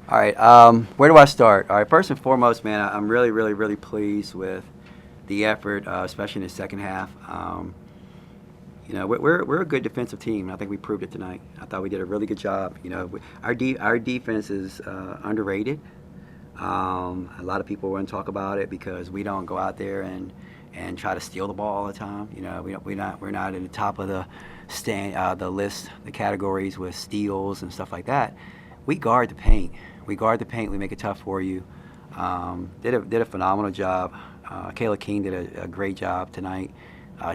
All right, where do I start? All right, first and foremost, man, I'm really, really, really pleased with the effort, especially in the second half. We're a good defensive team. I think we proved it tonight. I thought we did a really good job. Our defense is underrated. A lot of people want to talk about it because we don't go out there and try to steal the ball all the time. We're not in the top of the list, the categories with steals and stuff like that. We guard the paint. We guard the paint. We make it tough for you. Did a phenomenal job. Kayla King did a great job tonight,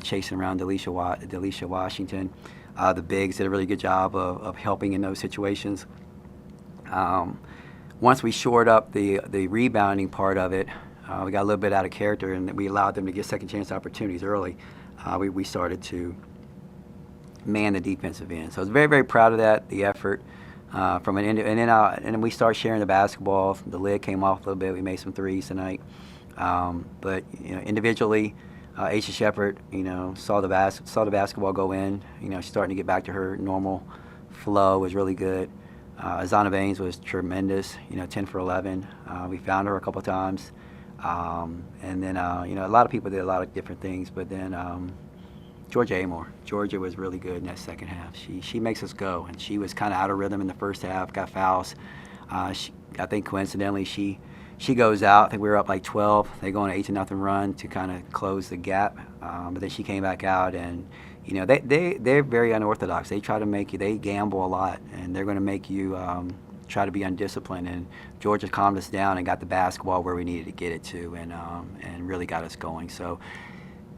chasing around Delisha Washington. The bigs did a really good job of helping in those situations. Um, Once we shored up the rebounding part of it, we got a little bit out of character, and we allowed them to get second chance opportunities early. We started to man the defensive end. So I was very, very proud of that, the effort. From an end, and then we start sharing the basketball. The lid came off a little bit. We made some threes tonight, but individually, Aisha Shepherd, saw the basketball go in. She's starting to get back to her normal flow. Was really good. Azana Baines was tremendous. 10 for 11. We found her a couple times, and then a lot of people did a lot of different things, but then. Georgia Amore. Georgia was really good in that second half. She makes us go, and she was kind of out of rhythm in the first half. Got fouls. I think coincidentally she goes out. I think we were up like 12. They go on an 8-0 run to kind of close the gap. But then she came back out, and they're very unorthodox. They try to make you. They gamble a lot, and they're going to make you try to be undisciplined. And Georgia calmed us down and got the basketball where we needed to get it to, and really got us going. So.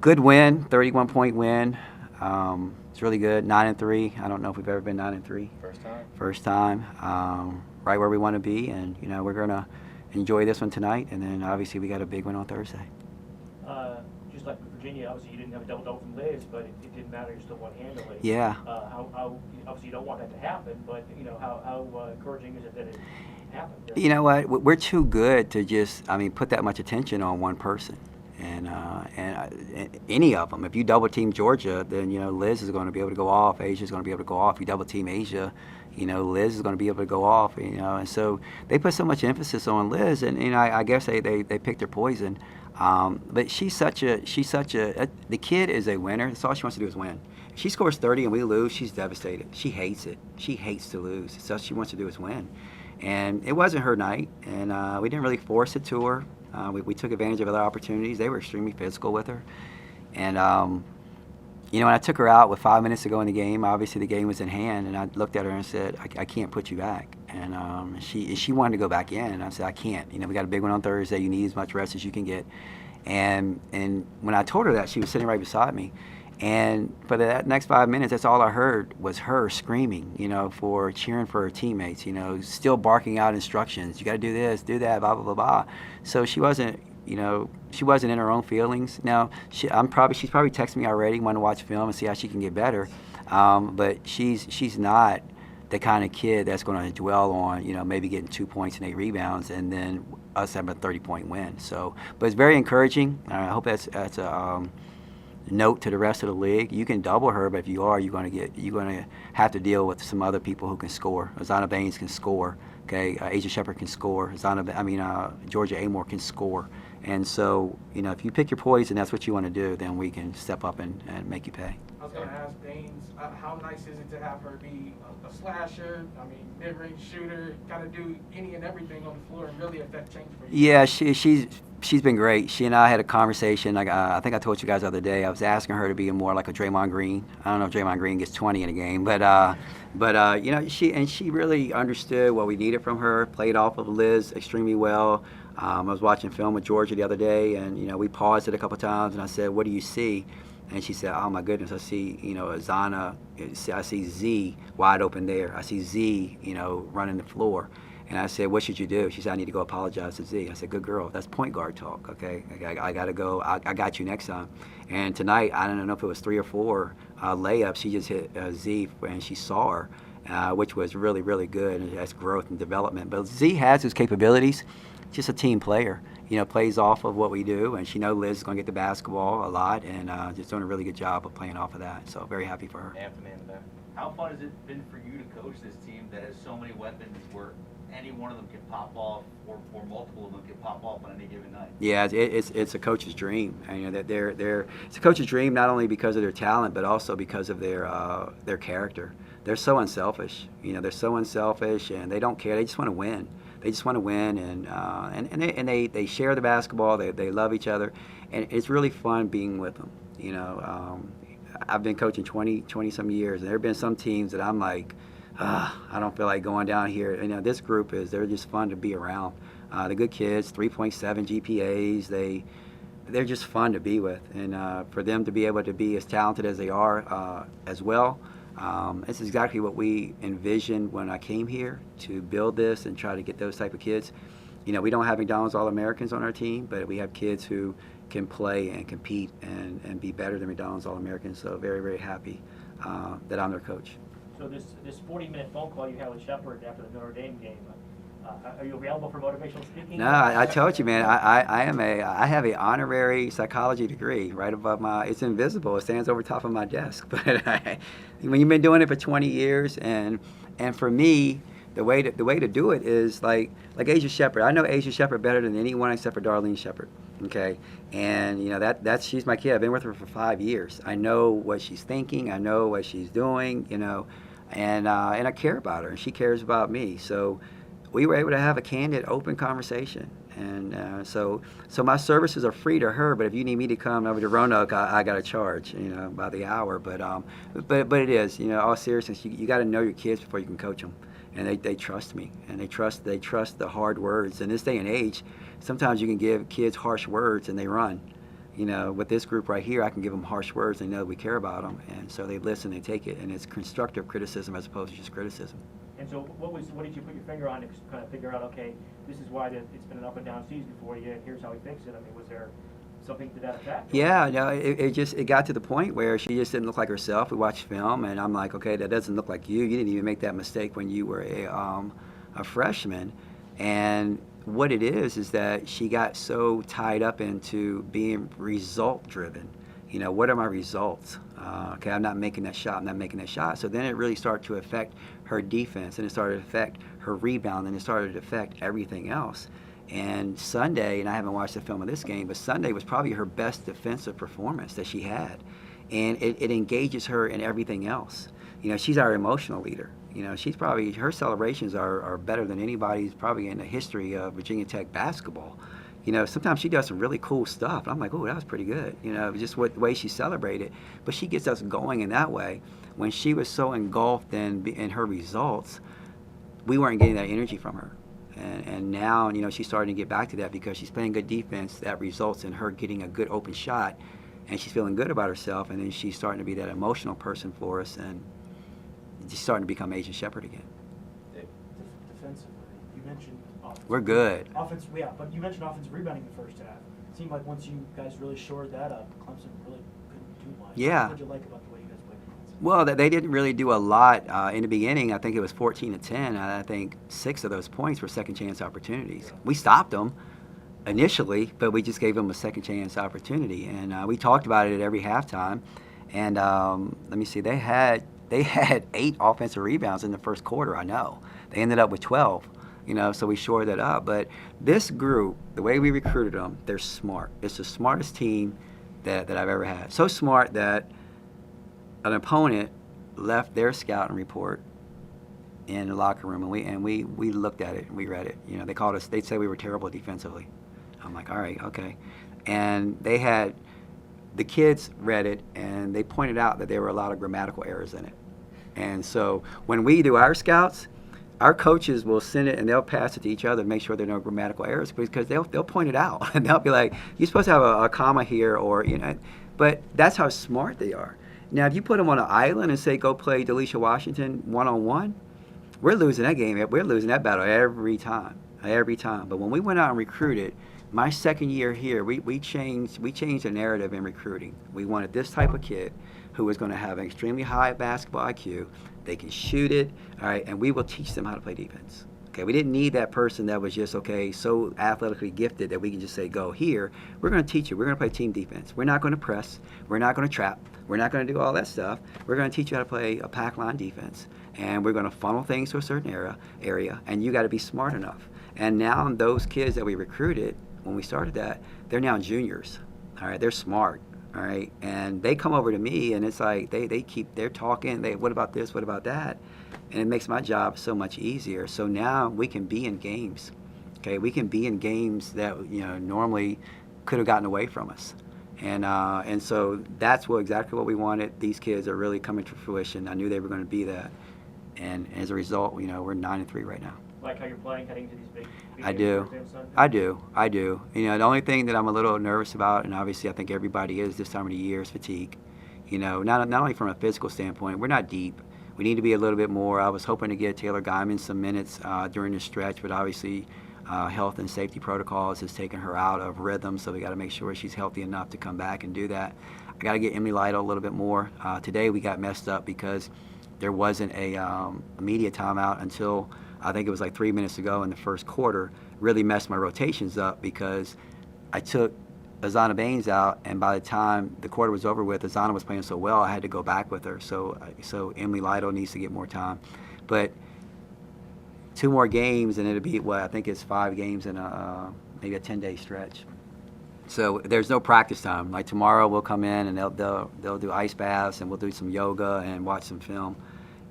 Good win, 31-point win. It's really good. 9-3. I don't know if we've ever been 9-3. First time. First time. Right where we want to be, and we're gonna enjoy this one tonight, and then obviously we got a big one on Thursday. Just like with Virginia, obviously you didn't have a double-double from Liz, but it didn't matter. You still won handily. Yeah. How obviously you don't want that to happen, but how encouraging is it that it happened? You know what? We're too good to just put that much attention on one person. And any of them. If you double team Georgia, then Liz is going to be able to go off. Asia's going to be able to go off. If you double team Asia, Liz is going to be able to go off. And so they put so much emphasis on Liz, and I guess they picked their poison. But the kid is a winner. That's all she wants to do is win. If she scores 30 and we lose, she's devastated. She hates it. She hates to lose. So all she wants to do is win. And it wasn't her night, and we didn't really force it to her. We took advantage of other opportunities. They were extremely physical with her. And, when I took her out with 5 minutes to go in the game, obviously the game was in hand, and I looked at her and said, I can't put you back. And she wanted to go back in, and I said, I can't. We got a big one on Thursday. You need as much rest as you can get. And when I told her that, she was sitting right beside me. And for the next 5 minutes, that's all I heard was her screaming, for cheering for her teammates, still barking out instructions. You got to do this, do that, blah, blah, blah, blah. So she wasn't in her own feelings. Now, she's probably texting me already, wanting to watch film and see how she can get better. But she's not the kind of kid that's going to dwell on, maybe getting 2 points and 8 rebounds and then us having a 30-point win. So, but it's very encouraging. I hope that's a note to the rest of the league. You can double her, but if you are, you're going to have to deal with some other people who can score. Azana Baines can score. Okay, Asia Shepherd can score. Georgia Amore can score. And so, if you pick your poison, that's what you want to do. Then we can step up and make you pay. I was going to ask Baines, how nice is it to have her be a slasher, mid-range shooter, kind of do any and everything on the floor and really affect change for you? Yeah, she's been great. She and I had a conversation. I think I told you guys the other day. I was asking her to be more like a Draymond Green. I don't know if Draymond Green gets 20 in a game, but she really understood what we needed from her. Played off of Liz extremely well. I was watching film with Georgia the other day, and we paused it a couple times, and I said, "What do you see?" And she said, "Oh my goodness, I see Azana. I see Z wide open there. I see Z running the floor." And I said, "What should you do?" She said, "I need to go apologize to Z." I said, "Good girl. That's point guard talk, okay? I got to go. I got you next time." And tonight, I don't know if it was 3 or 4 layups. She just hit Z, and she saw her, which was really, really good. And that's growth and development. But Z has his capabilities. Just a team player. Plays off of what we do. And she knows Liz is going to get the basketball a lot, and just doing a really good job of playing off of that. So very happy for her. Anthony in the back. How fun has it been for you to coach this team that has so many weapons where any one of them can pop off, or multiple of them can pop off on any given night. Yeah, it's a coach's dream, and you know that it's a coach's dream not only because of their talent, but also because of their character. They're so unselfish, you know. They're so unselfish, and they don't care. They just want to win. They just want to win, and they share the basketball. They love each other, and it's really fun being with them. You know, I've been coaching 20 some years, and there have been some teams that I'm like, I don't feel like going down here. You know, this group they're just fun to be around. They're good kids, 3.7 GPAs. They're just fun to be with, and for them to be able to be as talented as they are as well. It's exactly what we envisioned when I came here to build this and try to get those type of kids. You know, we don't have McDonald's All-Americans on our team, but we have kids who can play and compete and be better than McDonald's All-Americans. So very, very happy that I'm their coach. So this 40-minute phone call you had with Shepard after the Notre Dame game, are you available for motivational speaking? No, I told you, man. I have an honorary psychology degree right above my. It's invisible. It stands over top of my desk. But when you've been doing it for 20 years, and for me, the way to do it is like Asia Shepard. I know Asia Shepard better than anyone except for Darlene Shepard. Okay, and you know that's she's my kid. I've been with her for 5 years. I know what she's thinking. I know what she's doing. You know, and I care about her, and she cares about me. So we were able to have a candid, open conversation, and so my services are free to her. But if you need me to come over to Roanoke, I got to charge, you know, by the hour. But it is, you know, all seriousness, you got to know your kids before you can coach them, and they trust me, and they trust the hard words. In this day and age, sometimes you can give kids harsh words and they run. You know, with this group right here, I can give them harsh words. They know we care about them, and so they listen, they take it, and it's constructive criticism as opposed to just criticism. And so what did you put your finger on to kind of figure out, okay, this is why it's been an up and down season for you, and here's how we fix it? I mean, was there something to that effect? Yeah, no, it got to the point where she just didn't look like herself. We watched film, and I'm like, okay, that doesn't look like you. You didn't even make that mistake when you were a freshman. And what it is that she got so tied up into being result driven. You know, what are my results? Okay, I'm not making that shot. I'm not making that shot. So then it really started to affect her defense, and it started to affect her rebound, and it started to affect everything else. And Sunday, and I haven't watched the film of this game, but Sunday was probably her best defensive performance that she had. And it engages her in everything else. You know, she's our emotional leader. You know, she's probably, her celebrations are better than anybody's probably in the history of Virginia Tech basketball. You know, sometimes she does some really cool stuff. I'm like, oh, that was pretty good. You know, just the way she celebrated. But she gets us going in that way. When she was so engulfed in her results, we weren't getting that energy from her. And now, you know, she's starting to get back to that because she's playing good defense that results in her getting a good open shot. And she's feeling good about herself. And then she's starting to be that emotional person for us. And she's starting to become Asia Shepard again. Defensively, you mentioned offense. We're good. Offense, yeah, but you mentioned offensive rebounding in the first half. It seemed like once you guys really shored that up, Clemson really couldn't do much. Yeah. What did you like about the way you guys played defense? Well, they didn't really do a lot in the beginning. I think it was 14-10. And I think 6 of those points were second chance opportunities. Yeah. We stopped them initially, but we just gave them a second chance opportunity. And we talked about it at every halftime. And let me see, they had 8 offensive rebounds in the first quarter, I know. They ended up with 12, you know, so we shored that up. But this group, the way we recruited them, they're smart. It's the smartest team that I've ever had. So smart that an opponent left their scouting report in the locker room, and we looked at it and we read it. You know, they'd say we were terrible defensively. I'm like, all right, okay. And the kids read it, and they pointed out that there were a lot of grammatical errors in it. And so when we do our scouts, our coaches will send it and they'll pass it to each other to make sure there are no grammatical errors, because they'll point it out. And they'll be like, you're supposed to have a comma here, or, you know. But that's how smart they are. Now, if you put them on an island and say, go play Delisha Washington one-on-one, we're losing that game. We're losing that battle every time. But when we went out and recruited, my second year here, we changed the narrative in recruiting. We wanted this type of kid who was going to have an extremely high basketball IQ. They can shoot it, all right, and we will teach them how to play defense. Okay, we didn't need that person that was just, so athletically gifted that we can just say, go here. We're going to teach you. We're going to play team defense. We're not going to press. We're not going to trap. We're not going to do all that stuff. We're going to teach you how to play a pack line defense. and we're going to funnel things to a certain area, and you got to be smart enough. And now those kids that we recruited when we started that, they're now juniors. All right, they're smart. All right, and they come over to me, and it's like they're talking. What about this? What about that? And it makes my job so much easier. So now we can be in games. Okay, we can be in games that normally could have gotten away from us. And so that's exactly what we wanted. These kids are really coming to fruition. I knew they were going to be that, and as a result, we're 9-3 right now. Like how you're playing heading to these big I games do. Thursday and Sunday? I do. The only thing that I'm a little nervous about, and obviously I think everybody is this time of the year, is fatigue. Not only from a physical standpoint, we're not deep. We need to be a little bit more. I was hoping to get Taylor Guyman some minutes during the stretch, but obviously health and safety protocols has taken her out of rhythm, so we got to make sure she's healthy enough to come back and do that. I got to get Emily Lytle a little bit more. Today we got messed up because there wasn't a media timeout until I think it was like 3 minutes ago in the first quarter. Really messed my rotations up because I took Azana Baines out, and by the time the quarter was over with, Azana was playing so well, I had to go back with her. So Emily Lytle needs to get more time. But 2 more games, and it'll be I think it's 5 games in maybe a 10-day stretch. So there's no practice time. Like tomorrow, we'll come in and they'll do ice baths, and we'll do some yoga and watch some film,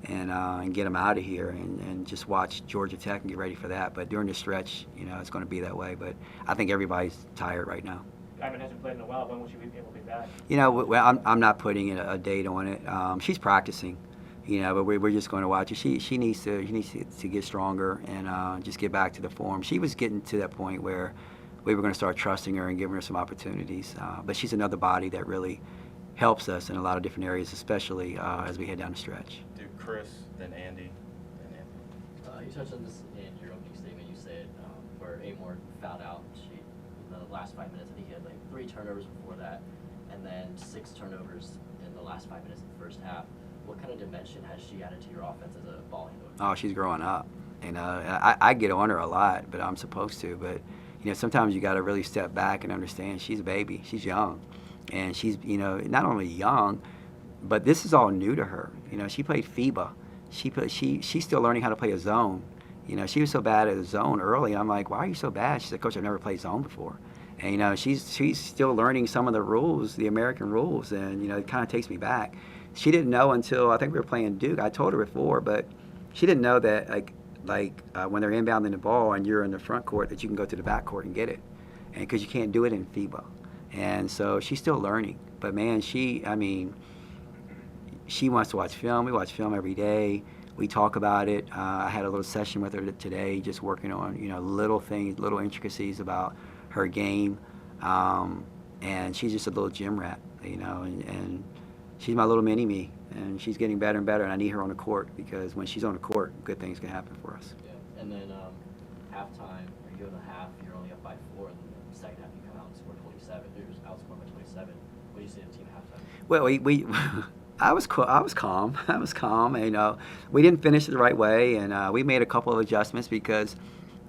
and get them out of here and just watch Georgia Tech and get ready for that. But during the stretch, it's going to be that way. But I think everybody's tired right now. Guyman hasn't played in a while. When will she be able to be back? I'm not putting a date on it. She's practicing. But we're just going to watch her. She needs to get stronger and just get back to the form. She was getting to that point where we were going to start trusting her and giving her some opportunities. But she's another body that really helps us in a lot of different areas, especially as we head down the stretch. Do Chris, then Andy, You touched on this in your opening statement. You said where Amor fouled out, in the last 5 minutes, I think he had like 3 turnovers before that, and then 6 turnovers in the last 5 minutes of the first half. What kind of dimension has she added to your offense as a ball handler? Oh, she's growing up. I get on her a lot, but I'm supposed to. But sometimes you got to really step back and understand she's a baby. She's young, and she's not only young, but this is all new to her. She played FIBA. She's still learning how to play a zone. She was so bad at a zone early. I'm like, why are you so bad? She said, Coach, I've never played zone before. And she's still learning some of the rules, the American rules, and it kind of takes me back. She didn't know until I think we were playing Duke. I told her before, but she didn't know that when they're inbounding the ball and you're in the front court, that you can go to the back court and get it, and because you can't do it in FIBA. And so she's still learning. But man, she wants to watch film. We watch film every day. We talk about it. I had a little session with her today, just working on little things, little intricacies about her game, and she's just a little gym rat, and she's my little mini me, and she's getting better and better, and I need her on the court because when she's on the court, good things can happen for us. Yeah. And then halftime, or you go to half, you're only up by 4, and then the second half you come out and score 27. You're just outscored by 27. What do you say to the team at halftime? Well, I was calm. I was calm. We didn't finish it the right way, and we made a couple of adjustments because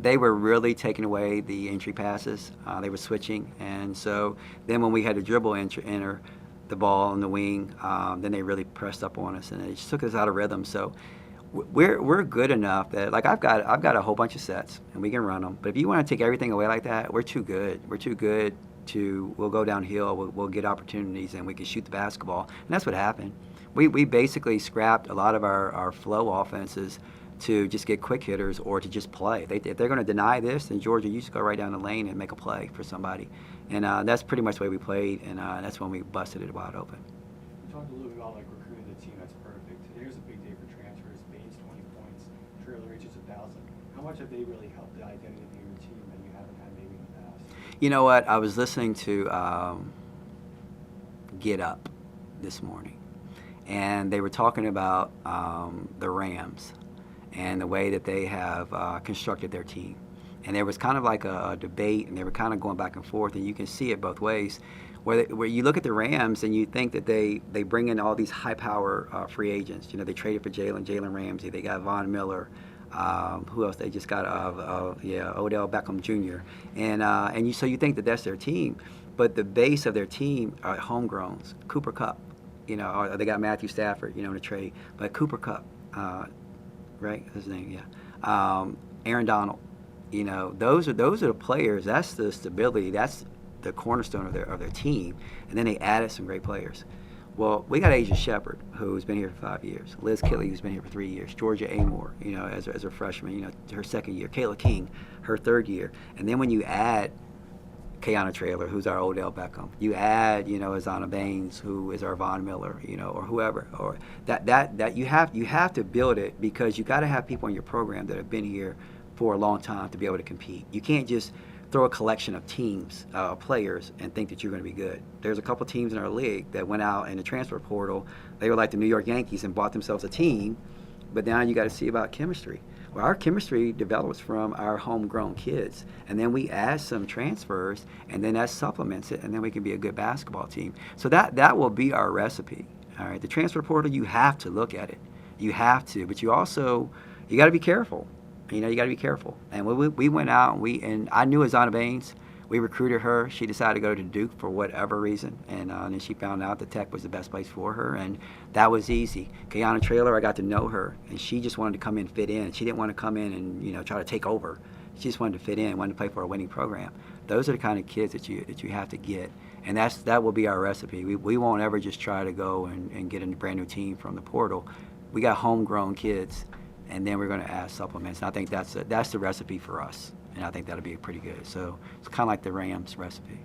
they were really taking away the entry passes. They were switching, and so then when we had to dribble enter the ball on the wing, then they really pressed up on us, and it just took us out of rhythm. So we're good enough that I've got a whole bunch of sets, and we can run them. But if you want to take everything away like that, we're too good. We're too good. We'll go downhill, we'll get opportunities, and we can shoot the basketball. And that's what happened. We basically scrapped a lot of our flow offenses to just get quick hitters or to just play. If they're going to deny this, then Georgia, you just go right down the lane and make a play for somebody. And that's pretty much the way we played, and that's when we busted it wide open. You talked a little bit about recruiting the team that's perfect. Today's a big day for transfers. Baines 20 points, Traylor reaches 1,000. How much have they really helped the identity of your team that you haven't had maybe in the past? You know what? I was listening to Get Up this morning, and they were talking about the Rams and the way that they have constructed their team. And there was kind of like a debate, and they were kind of going back and forth, and you can see it both ways. Where you look at the Rams and you think that they bring in all these high-power free agents. They traded for Jalen Ramsey. They got Von Miller. Who else? They just got Odell Beckham Jr. So you think that that's their team, but the base of their team are homegrowns. Cooper Kupp, or they got Matthew Stafford, in a trade, but Cooper Kupp, right? His name, yeah. Aaron Donald. You know, those are the players. That's the stability. That's the cornerstone of their team. And then they added some great players. Well, we got Asia Shepard, who's been here for 5 years. Liz Kelly, who's been here for 3 years. Georgia Amore, you know, as a freshman, you know, her second year. Kayla King, her third year. And then when you add Kayana Traylor, who's our Odell Beckham, you add, you know, Azana Baines, who is our Von Miller, you know, or whoever, or that you have to build it, because you got to have people in your program that have been here for a long time to be able to compete. You can't just throw a collection of teams, players, and think that you're going to be good. There's a couple teams in our league that went out in the transfer portal. They were like the New York Yankees and bought themselves a team, but now you got to see about chemistry. Well, our chemistry develops from our homegrown kids, and then we add some transfers, and then that supplements it, and then we can be a good basketball team. So that will be our recipe. All right, the transfer portal, you have to look at it. You have to, but you got to be careful. You know, you got to be careful. And we went out, and I knew Azana Baines. We recruited her. She decided to go to Duke for whatever reason, and then she found out that Tech was the best place for her, and that was easy. Kayana Traylor, I got to know her, and she just wanted to come in, fit in. She didn't want to come in and, you know, try to take over. She just wanted to fit in, wanted to play for a winning program. Those are the kind of kids that you have to get, and that will be our recipe. We won't ever just try to go and get a brand new team from the portal. We got homegrown kids, and then we're going to add supplements. And I think that's the recipe for us, and I think that'll be pretty good. So it's kind of like the Rams recipe.